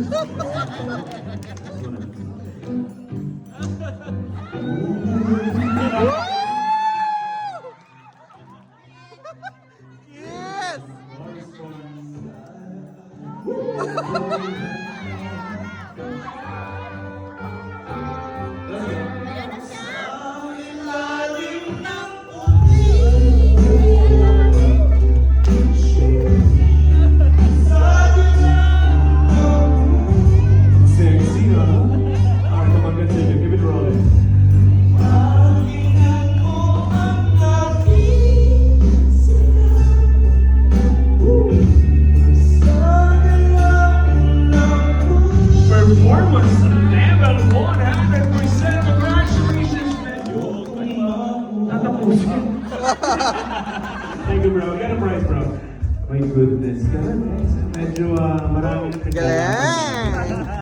Yes! Sexy, huh? Alright, come on, continue. Keep it rolling. Performance level 100%. Congratulations, man. Tatapusin. Thank you, bro. Get a prize, bro. My goodness. Medyo maraming Galing!